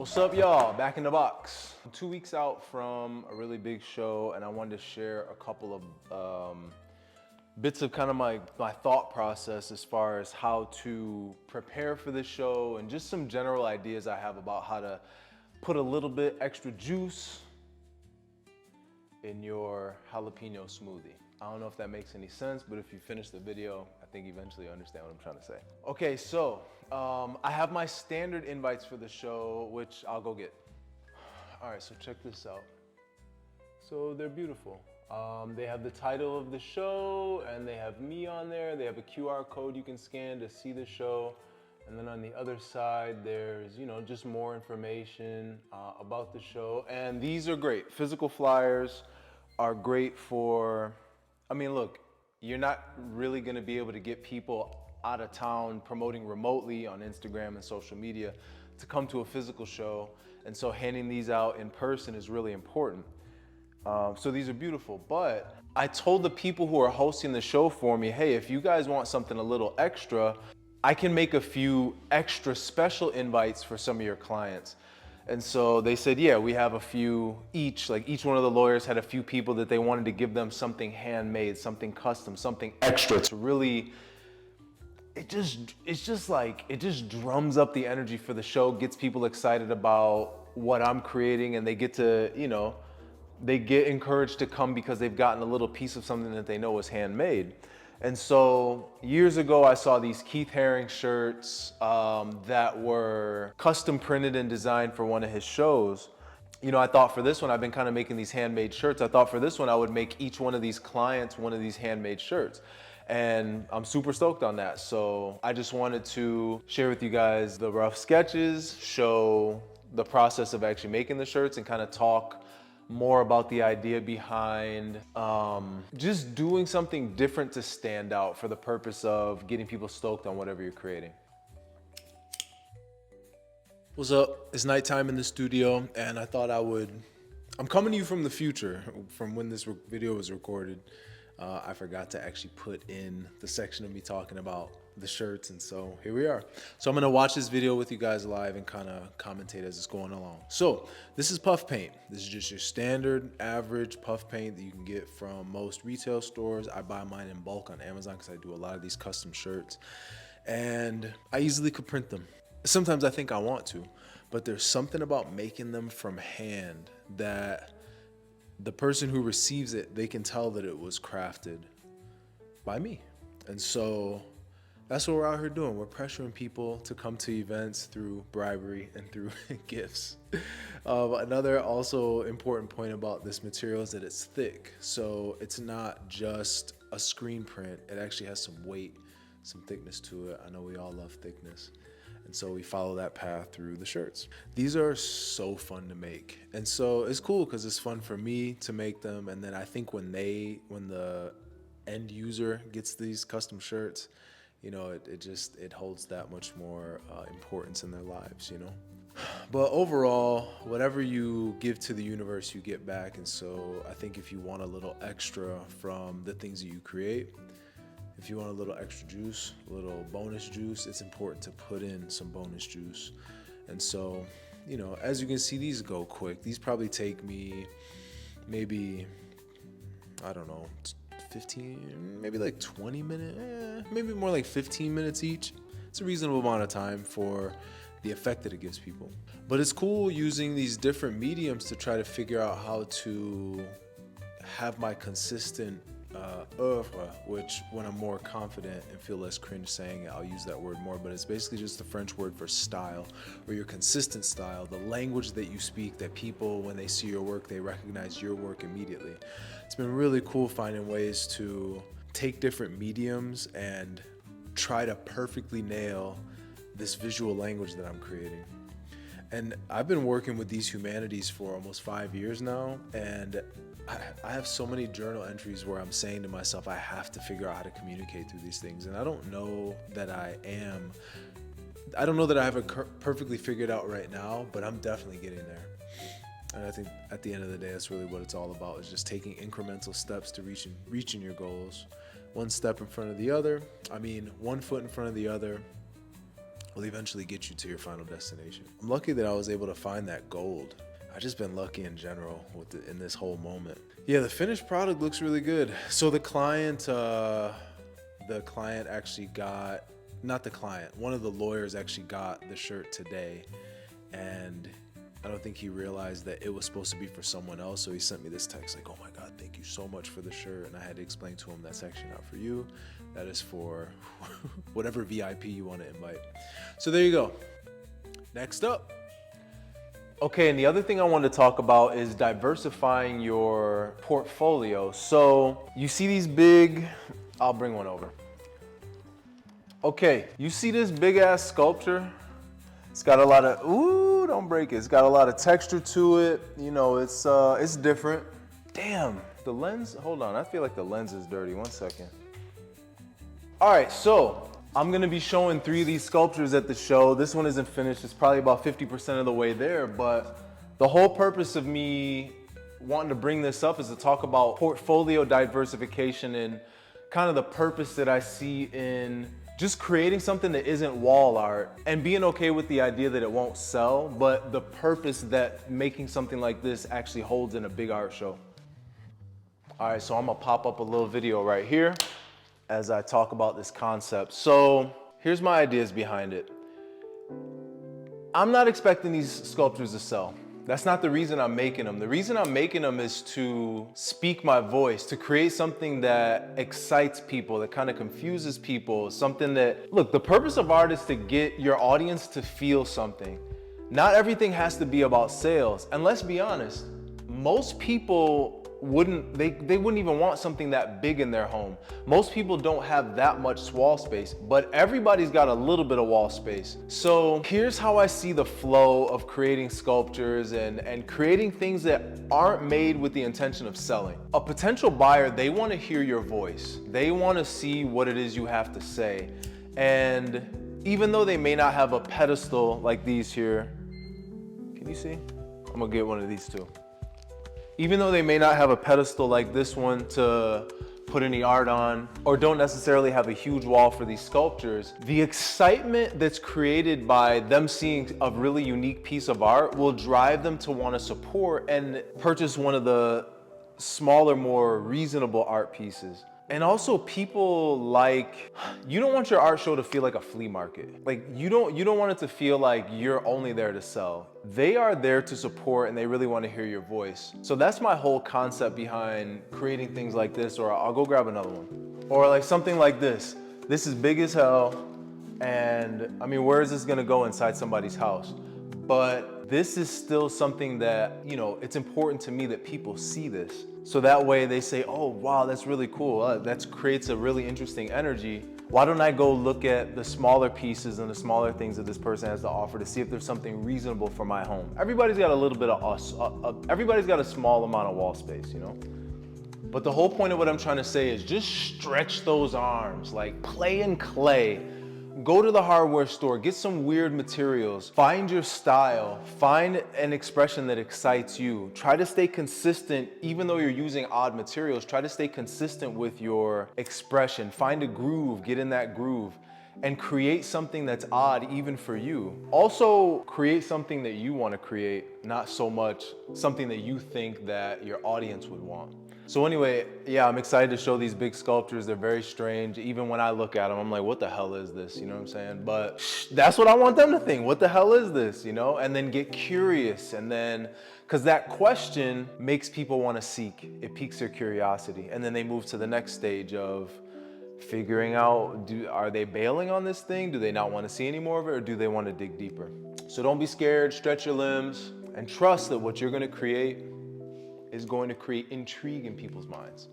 What's up, y'all? Back in the box. I'm 2 weeks out from a really big show, and I wanted to share a couple of bits of kind of my thought process as far as how to prepare for the show and just some general ideas I have about how to put a little bit extra juice in your jalapeno smoothie. I don't know if that makes any sense, but if you finish the video, I think eventually you understand what I'm trying to say. Okay, so I have my standard invites for the show, which I'll go get. All right, so check this out. So they're beautiful. They have the title of the show, and they have me on there. They have a QR code you can scan to see the show. And then on the other side, there's, just more information about the show. And these are great. Physical flyers are great for, look, you're not really gonna be able to get people out of town promoting remotely on Instagram and social media to come to a physical show. And so handing these out in person is really important. So these are beautiful, but I told the people who are hosting the show for me, hey, if you guys want something a little extra, I can make a few extra special invites for some of your clients. And so they said, yeah, we have a few each, like each one of the lawyers had a few people that they wanted to give them something handmade, something custom, something extra to really, it just drums up the energy for the show, gets people excited about what I'm creating, and they get to, they get encouraged to come because they've gotten a little piece of something that they know is handmade. And so years ago, I saw these Keith Haring shirts that were custom printed and designed for one of his shows. I thought for this one, I've been kind of making these handmade shirts. I thought for this one, I would make each one of these clients one of these handmade shirts. And I'm super stoked on that. So I just wanted to share with you guys the rough sketches, show the process of actually making the shirts, and kind of talk more about the idea behind just doing something different to stand out for the purpose of getting people stoked on whatever you're creating. What's up? It's nighttime in the studio, and I thought I'm coming to you from the future, from when this video was recorded. I forgot to actually put in the section of me talking about the shirts, and so here we are. So I'm gonna watch this video with you guys live and kind of commentate as it's going along. So this is puff paint. This is just your standard average puff paint that you can get from most retail stores. I buy mine in bulk on Amazon because I do a lot of these custom shirts, and I easily could print them. Sometimes I think I want to, but there's something about making them from hand that the person who receives it, they can tell that it was crafted by me. And so that's what we're out here doing. We're pressuring people to come to events through bribery and through gifts. Another also important point about this material is that it's thick. So it's not just a screen print. It actually has some weight, some thickness to it. I know we all love thickness. And so we follow that path through the shirts. These are so fun to make. And so it's cool because it's fun for me to make them. And then I think when the end user gets these custom shirts, it holds that much more importance in their lives, But overall, whatever you give to the universe, you get back. And so I think if you want a little extra from the things that you create, if you want a little extra juice, a little bonus juice, it's important to put in some bonus juice. And so, as you can see, these go quick. These probably take me maybe, 15, maybe like 20 minutes, maybe more like 15 minutes each. It's a reasonable amount of time for the effect that it gives people. But it's cool using these different mediums to try to figure out how to have my consistent oeuvre, which when I'm more confident and feel less cringe saying it, I'll use that word more, but it's basically just the French word for style, or your consistent style, the language that you speak, that people, when they see your work, they recognize your work immediately. It's been really cool finding ways to take different mediums and try to perfectly nail this visual language that I'm creating. And I've been working with these humanities for almost 5 years now, and I have so many journal entries where I'm saying to myself, I have to figure out how to communicate through these things. And I don't know that I have it perfectly figured out right now, but I'm definitely getting there. And I think at the end of the day, that's really what it's all about, is just taking incremental steps to reaching your goals. One step in front of the other. One foot in front of the other. will eventually get you to your final destination. I'm lucky that I was able to find that gold. I've just been lucky in general in this whole moment. Yeah, the finished product looks really good. So the client actually got, not the client, one of the lawyers actually got the shirt today, and I don't think he realized that it was supposed to be for someone else. So he sent me this text like, oh my God, thank you so much for the shirt. And I had to explain to him that's actually not for you. That is for whatever VIP you want to invite. So there you go. Next up. Okay, and the other thing I wanted to talk about is diversifying your portfolio. So you see these big, I'll bring one over. Okay, you see this big ass sculpture? It's got a lot of, ooh, don't break it. It's got a lot of texture to it. You know, it's different. Damn, the lens, hold on. I feel like the lens is dirty. 1 second. All right, so I'm gonna be showing 3 of these sculptures at the show. This one isn't finished. It's probably about 50% of the way there, but the whole purpose of me wanting to bring this up is to talk about portfolio diversification and kind of the purpose that I see in just creating something that isn't wall art and being okay with the idea that it won't sell, but the purpose that making something like this actually holds in a big art show. All right, so I'm gonna pop up a little video right here as I talk about this concept. So here's my ideas behind it. I'm not expecting these sculptures to sell. That's not the reason I'm making them. The reason I'm making them is to speak my voice, to create something that excites people, that kind of confuses people, something that, look, the purpose of art is to get your audience to feel something. Not everything has to be about sales. And let's be honest, most people they wouldn't even want something that big in their home. Most people don't have that much wall space, but everybody's got a little bit of wall space. So here's how I see the flow of creating sculptures and creating things that aren't made with the intention of selling. A potential buyer, they want to hear your voice. They want to see what it is you have to say. And even though they may not have a pedestal like these here, can you see? I'm gonna get one of these too. Even though they may not have a pedestal like this one to put any art on, or don't necessarily have a huge wall for these sculptures, the excitement that's created by them seeing a really unique piece of art will drive them to want to support and purchase one of the smaller, more reasonable art pieces. And also people like, you don't want your art show to feel like a flea market. Like you don't want it to feel like you're only there to sell. They are there to support and they really want to hear your voice. So that's my whole concept behind creating things like this, or I'll go grab another one. Or like something like this. This is big as hell. And I mean, where is this gonna go inside somebody's house? But this is still something that, you know, it's important to me that people see this. So that way they say, oh, wow, that's really cool. That creates a really interesting energy. Why don't I go look at the smaller pieces and the smaller things that this person has to offer to see if there's something reasonable for my home? Everybody's got a little bit of us. Everybody's got a small amount of wall space, you know? But the whole point of what I'm trying to say is just stretch those arms, like play in clay. Go to the hardware store, get some weird materials, find your style, find an expression that excites you. Try to stay consistent, even though you're using odd materials, try to stay consistent with your expression. Find a groove, get in that groove, and create something that's odd even for you. Also, create something that you want to create, not so much something that you think that your audience would want. So anyway, yeah, I'm excited to show these big sculptures. They're very strange. Even when I look at them, I'm like, what the hell is this? You know what I'm saying? But that's what I want them to think. What the hell is this? You know? And then get curious. And then, because that question makes people want to seek. It piques their curiosity. And then they move to the next stage of figuring out, are they bailing on this thing? Do they not want to see any more of it? Or do they want to dig deeper? So don't be scared. Stretch your limbs. And trust that what you're going to create is going to create intrigue in people's minds.